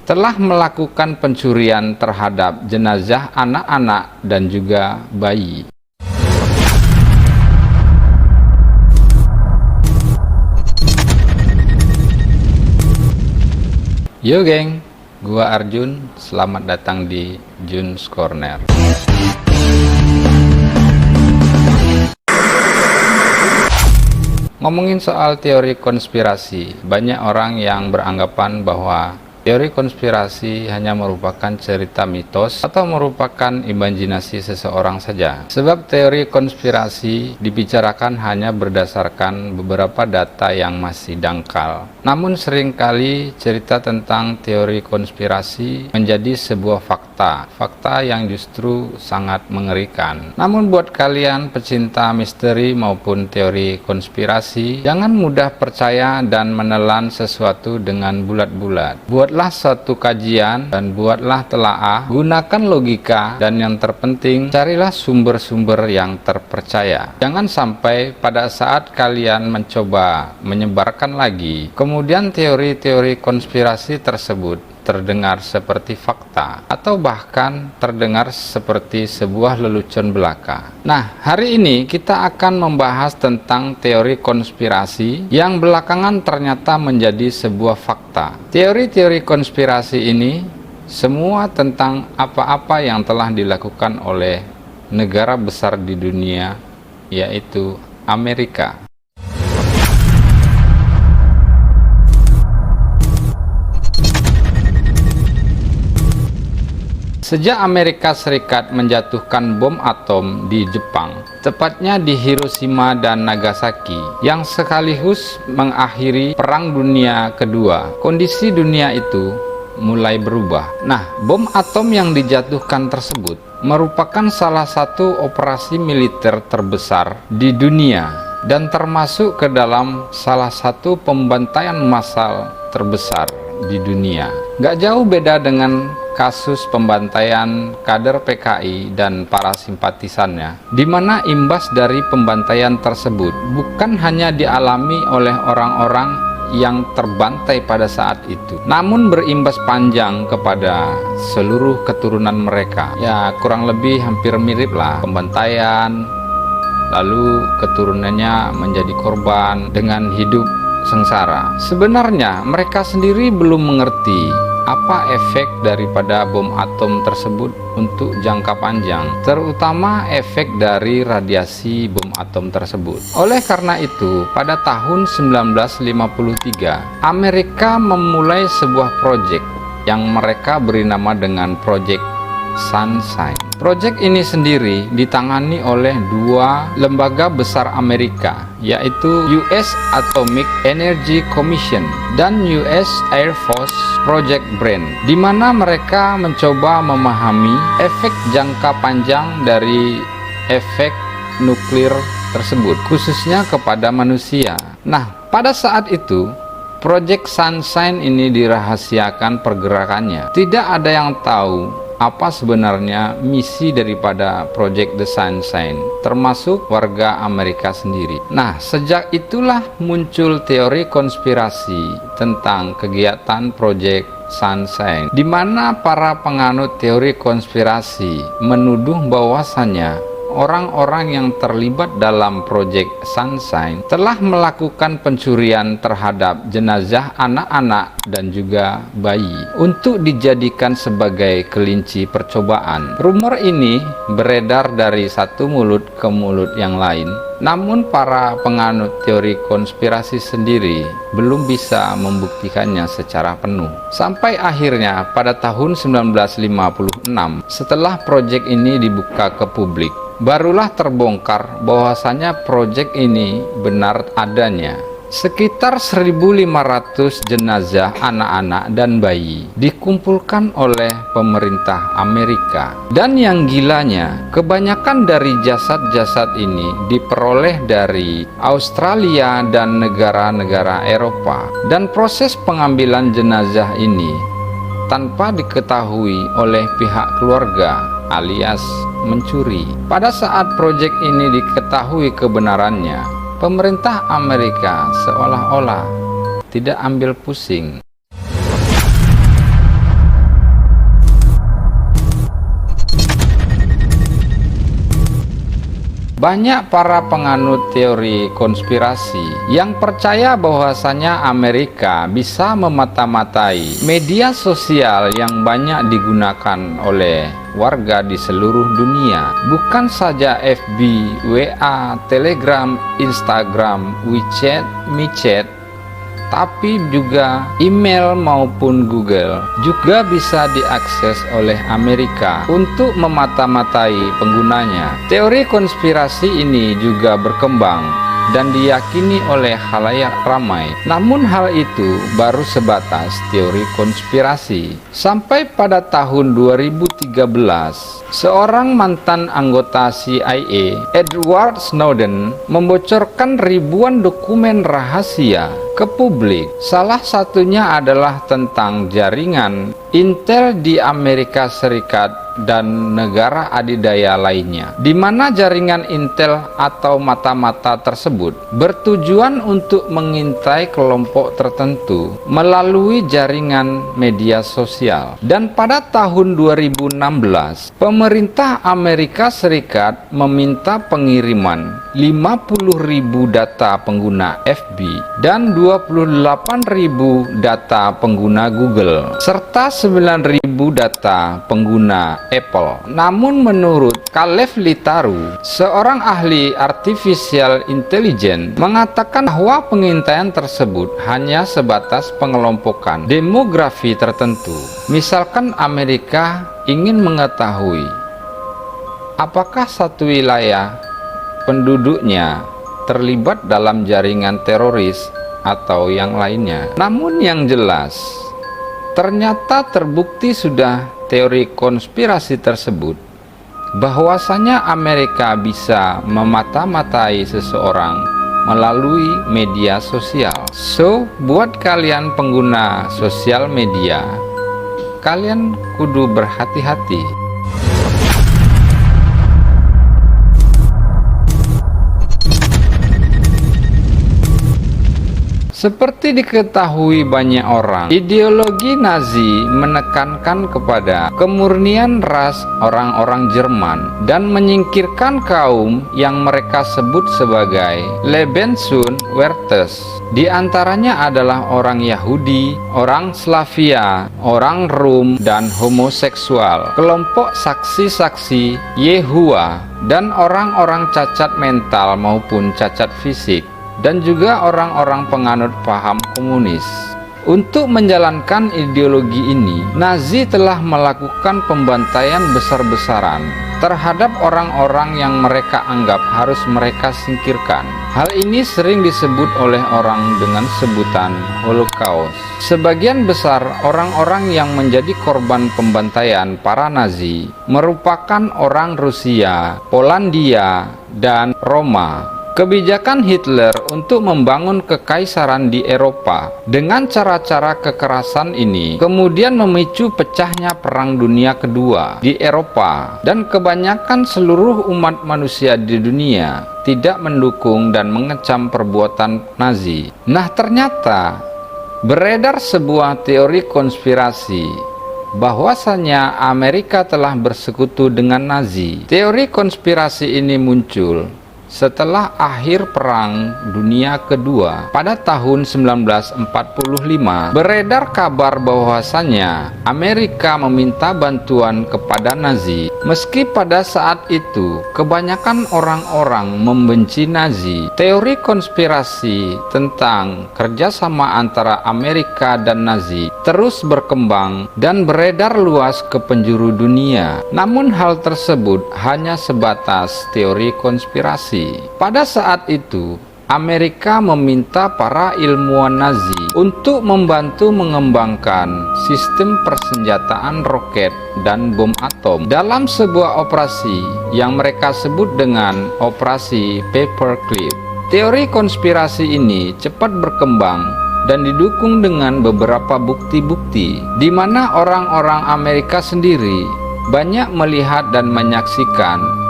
telah melakukan pencurian terhadap jenazah anak-anak dan juga bayi. Yo geng, gua Arjun, selamat datang di Jun's Corner. Ngomongin soal teori konspirasi, banyak orang yang beranggapan bahwa teori konspirasi hanya merupakan cerita mitos atau merupakan imajinasi seseorang saja. Sebab teori konspirasi dibicarakan hanya berdasarkan beberapa data yang masih dangkal. Namun seringkali cerita tentang teori konspirasi menjadi sebuah fakta yang justru sangat mengerikan. Namun buat kalian pecinta misteri maupun teori konspirasi, jangan mudah percaya dan menelan sesuatu dengan bulat-bulat. Buatlah suatu kajian dan buatlah telaah, gunakan logika, dan yang terpenting carilah sumber-sumber yang terpercaya. Jangan sampai pada saat kalian mencoba menyebarkan lagi, kemudian teori-teori konspirasi tersebut terdengar seperti fakta atau bahkan terdengar seperti sebuah lelucon belaka. Nah, hari ini kita akan membahas tentang teori konspirasi yang belakangan ternyata menjadi sebuah fakta. Teori-teori konspirasi ini semua tentang apa-apa yang telah dilakukan oleh negara besar di dunia, yaitu Amerika. Sejak Amerika Serikat menjatuhkan bom atom di Jepang, tepatnya di Hiroshima dan Nagasaki, yang sekaligus mengakhiri Perang Dunia Kedua, kondisi dunia itu mulai berubah. Nah, bom atom yang dijatuhkan tersebut merupakan salah satu operasi militer terbesar di dunia dan termasuk ke dalam salah satu pembantaian massal terbesar di dunia. Gak jauh beda dengan kasus pembantaian kader PKI dan para simpatisannya, di mana imbas dari pembantaian tersebut bukan hanya dialami oleh orang-orang yang terbantai pada saat itu, namun berimbas panjang kepada seluruh keturunan mereka. Ya, kurang lebih hampir mirip lah pembantaian, lalu keturunannya menjadi korban dengan hidup sengsara. Sebenarnya mereka sendiri belum mengerti apa efek daripada bom atom tersebut untuk jangka panjang, terutama efek dari radiasi bom atom tersebut. Oleh karena itu, pada tahun 1953, Amerika memulai sebuah proyek yang mereka beri nama dengan Project Sunshine. Proyek ini sendiri ditangani oleh dua lembaga besar Amerika, yaitu US Atomic Energy Commission dan US Air Force Project Brain, di mana mereka mencoba memahami efek jangka panjang dari efek nuklir tersebut, khususnya kepada manusia. Nah, pada saat itu Project Sunshine ini dirahasiakan pergerakannya. Tidak ada yang tahu apa sebenarnya misi daripada Project the Sunshine, termasuk warga Amerika sendiri. Nah, sejak itulah muncul teori konspirasi tentang kegiatan Project Sunshine, di mana para penganut teori konspirasi menuduh bahwasannya orang-orang yang terlibat dalam Project Sunshine telah melakukan pencurian terhadap jenazah anak-anak dan juga bayi untuk dijadikan sebagai kelinci percobaan. Rumor ini beredar dari satu mulut ke mulut yang lain, namun para penganut teori konspirasi sendiri belum bisa membuktikannya secara penuh. Sampai akhirnya pada tahun 1956, setelah proyek ini dibuka ke publik, barulah terbongkar bahwasanya proyek ini benar adanya. Sekitar 1.500 jenazah anak-anak dan bayi dikumpulkan oleh pemerintah Amerika. Dan yang gilanya, kebanyakan dari jasad-jasad ini diperoleh dari Australia dan negara-negara Eropa. Dan proses pengambilan jenazah ini tanpa diketahui oleh pihak keluarga alias mencuri. Pada saat proyek ini diketahui kebenarannya, pemerintah Amerika seolah-olah tidak ambil pusing. Banyak para penganut teori konspirasi yang percaya bahwasanya Amerika bisa memata-matai media sosial yang banyak digunakan oleh warga di seluruh dunia. Bukan saja FB, WA, Telegram, Instagram, WeChat, MiChat, tapi juga email maupun Google juga bisa diakses oleh Amerika untuk memata-matai penggunanya. Teori konspirasi ini juga berkembang dan diyakini oleh khalayak ramai. Namun hal itu baru sebatas teori konspirasi. Sampai pada tahun 2013, seorang mantan anggota CIA, Edward Snowden, membocorkan ribuan dokumen rahasia ke publik. Salah satunya adalah tentang jaringan Intel di Amerika Serikat dan negara adidaya lainnya, di mana jaringan Intel atau mata-mata tersebut bertujuan untuk mengintai kelompok tertentu melalui jaringan media sosial. Dan pada tahun 2016, pemerintah Amerika Serikat meminta pengiriman 50.000 data pengguna FB dan 28.000 data pengguna Google serta 9.000 data pengguna Apple. Namun menurut Kalev Litaru, seorang ahli artificial intelligence, mengatakan bahwa pengintaian tersebut hanya sebatas pengelompokan demografi tertentu. Misalkan Amerika ingin mengetahui apakah satu wilayah penduduknya terlibat dalam jaringan teroris atau yang lainnya. Namun yang jelas, ternyata terbukti sudah teori konspirasi tersebut bahwasanya Amerika bisa memata-matai seseorang melalui media sosial. So, buat kalian pengguna sosial media, kalian kudu berhati-hati. Seperti diketahui banyak orang, ideologi Nazi menekankan kepada kemurnian ras orang-orang Jerman dan menyingkirkan kaum yang mereka sebut sebagai Lebenswürdiges. Di antaranya adalah orang Yahudi, orang Slavia, orang Rum, dan homoseksual, kelompok saksi-saksi Yehua, dan orang-orang cacat mental maupun cacat fisik, dan juga orang-orang penganut paham komunis. Untuk menjalankan ideologi ini, Nazi telah melakukan pembantaian besar-besaran terhadap orang-orang yang mereka anggap harus mereka singkirkan. Hal ini sering disebut oleh orang dengan sebutan Holocaust. Sebagian besar orang-orang yang menjadi korban pembantaian para Nazi merupakan orang Rusia, Polandia, dan Roma. Kebijakan Hitler untuk membangun kekaisaran di Eropa dengan cara-cara kekerasan ini kemudian memicu pecahnya Perang Dunia Kedua di Eropa, dan kebanyakan seluruh umat manusia di dunia tidak mendukung dan mengecam perbuatan Nazi. Nah, ternyata beredar sebuah teori konspirasi bahwasanya Amerika telah bersekutu dengan Nazi. Teori konspirasi ini muncul setelah akhir Perang Dunia Kedua pada tahun 1945, beredar kabar bahwasanya Amerika meminta bantuan kepada Nazi. Meski pada saat itu kebanyakan orang-orang membenci Nazi, teori konspirasi tentang kerjasama antara Amerika dan Nazi terus berkembang dan beredar luas ke penjuru dunia. Namun hal tersebut hanya sebatas teori konspirasi. Pada saat itu, Amerika meminta para ilmuwan Nazi untuk membantu mengembangkan sistem persenjataan roket dan bom atom dalam sebuah operasi yang mereka sebut dengan Operasi Paperclip. Teori konspirasi ini cepat berkembang dan didukung dengan beberapa bukti-bukti, di mana orang-orang Amerika sendiri banyak melihat dan menyaksikan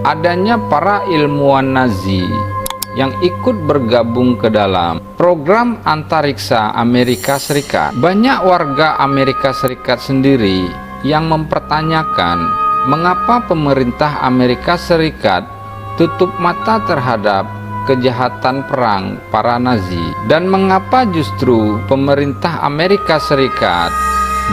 adanya para ilmuwan Nazi yang ikut bergabung ke dalam program antariksa Amerika Serikat. Banyak warga Amerika Serikat sendiri yang mempertanyakan mengapa pemerintah Amerika Serikat tutup mata terhadap kejahatan perang para Nazi? Dan mengapa justru pemerintah Amerika Serikat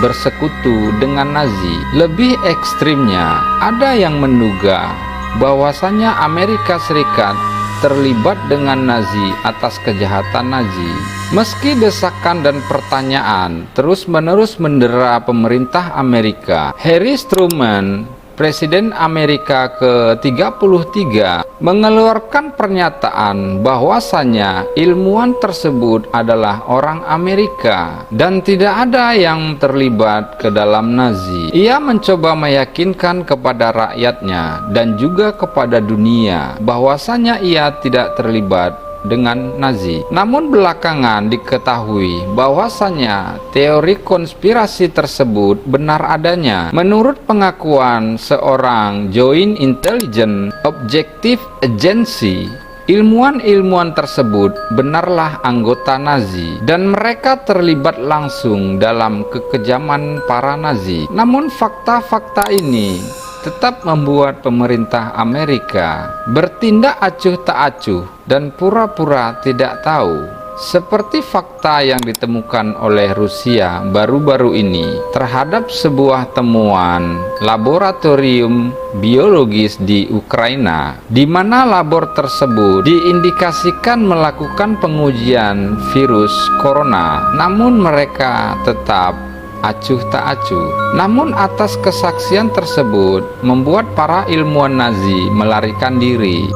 bersekutu dengan Nazi? Lebih ekstrimnya, ada yang menduga bahwasanya Amerika Serikat terlibat dengan Nazi atas kejahatan Nazi. Meski desakan dan pertanyaan terus-menerus mendera pemerintah Amerika, Harry Truman, Presiden Amerika ke-33, mengeluarkan pernyataan bahwasanya ilmuwan tersebut adalah orang Amerika dan tidak ada yang terlibat ke dalam Nazi. Ia mencoba meyakinkan kepada rakyatnya dan juga kepada dunia bahwasanya ia tidak terlibat dengan Nazi. Namun belakangan diketahui bahwasanya teori konspirasi tersebut benar adanya. Menurut pengakuan seorang Joint Intelligence Objective Agency, ilmuwan-ilmuwan tersebut benarlah anggota Nazi dan mereka terlibat langsung dalam kekejaman para Nazi. Namun fakta-fakta ini tetap membuat pemerintah Amerika bertindak acuh tak acuh dan pura-pura tidak tahu. Seperti fakta yang ditemukan oleh Rusia baru-baru ini terhadap sebuah temuan laboratorium biologis di Ukraina, di mana labor tersebut diindikasikan melakukan pengujian virus corona, namun mereka tetap acuh tak acuh. Namun atas kesaksian tersebut membuat para ilmuwan Nazi melarikan diri.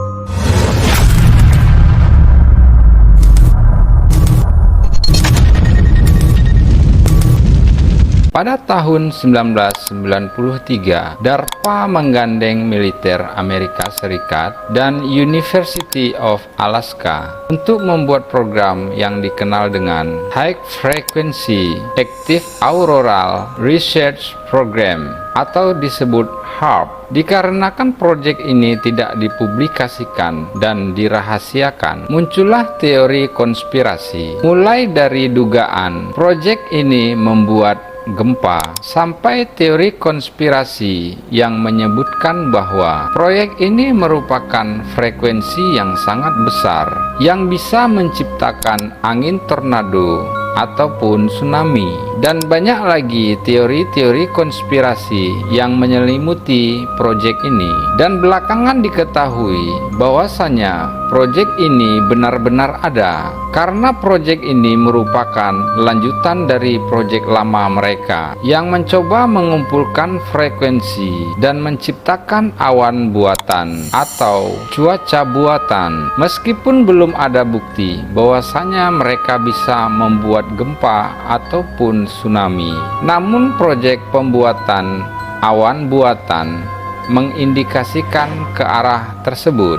Pada tahun 1993, DARPA menggandeng militer Amerika Serikat dan University of Alaska untuk membuat program yang dikenal dengan High Frequency Active Auroral Research Program atau disebut HAARP. Dikarenakan proyek ini tidak dipublikasikan dan dirahasiakan, muncullah teori konspirasi. Mulai dari dugaan proyek ini membuat gempa sampai teori konspirasi yang menyebutkan bahwa proyek ini merupakan frekuensi yang sangat besar yang bisa menciptakan angin tornado ataupun tsunami, dan banyak lagi teori-teori konspirasi yang menyelimuti proyek ini. Dan belakangan diketahui bahwasanya proyek ini benar-benar ada karena proyek ini merupakan lanjutan dari proyek lama mereka yang mencoba mengumpulkan frekuensi dan menciptakan awan buatan atau cuaca buatan. Meskipun belum ada bukti bahwasanya mereka bisa membuat gempa ataupun tsunami, namun proyek pembuatan awan buatan mengindikasikan ke arah tersebut.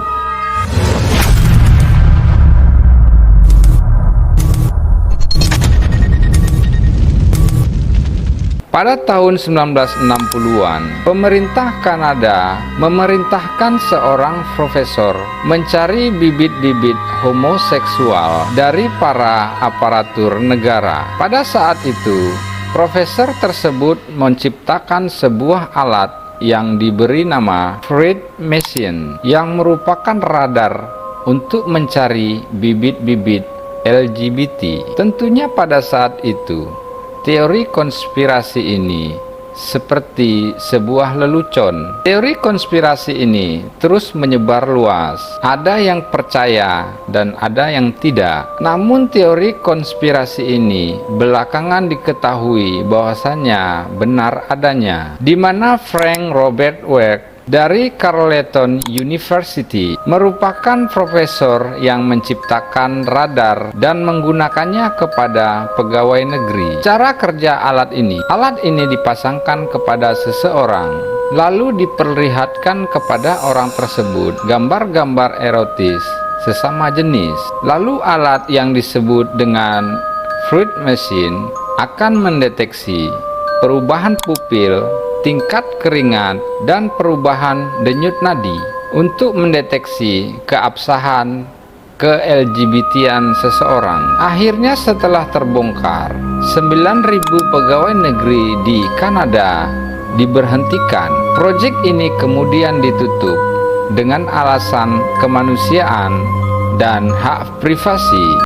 Pada tahun 1960-an, pemerintah Kanada memerintahkan seorang profesor mencari bibit-bibit homoseksual dari para aparatur negara. Pada saat itu, profesor tersebut menciptakan sebuah alat yang diberi nama Fried Machine yang merupakan radar untuk mencari bibit-bibit LGBT. Tentunya pada saat itu, teori konspirasi ini seperti sebuah lelucon. Teori konspirasi ini terus menyebar luas. Ada yang percaya dan ada yang tidak. Namun teori konspirasi ini belakangan diketahui bahwasanya benar adanya, di mana Frank Robert Wright dari Carleton University merupakan profesor yang menciptakan radar dan menggunakannya kepada pegawai negeri. Cara kerja alat ini dipasangkan kepada seseorang, lalu diperlihatkan kepada orang tersebut gambar-gambar erotis sesama jenis. Lalu alat yang disebut dengan Fried Machine akan mendeteksi perubahan pupil, tingkat keringat, dan perubahan denyut nadi untuk mendeteksi keabsahan ke-LGBT-an seseorang. Akhirnya setelah terbongkar, 9.000 pegawai negeri di Kanada diberhentikan. Proyek ini kemudian ditutup dengan alasan kemanusiaan dan hak privasi.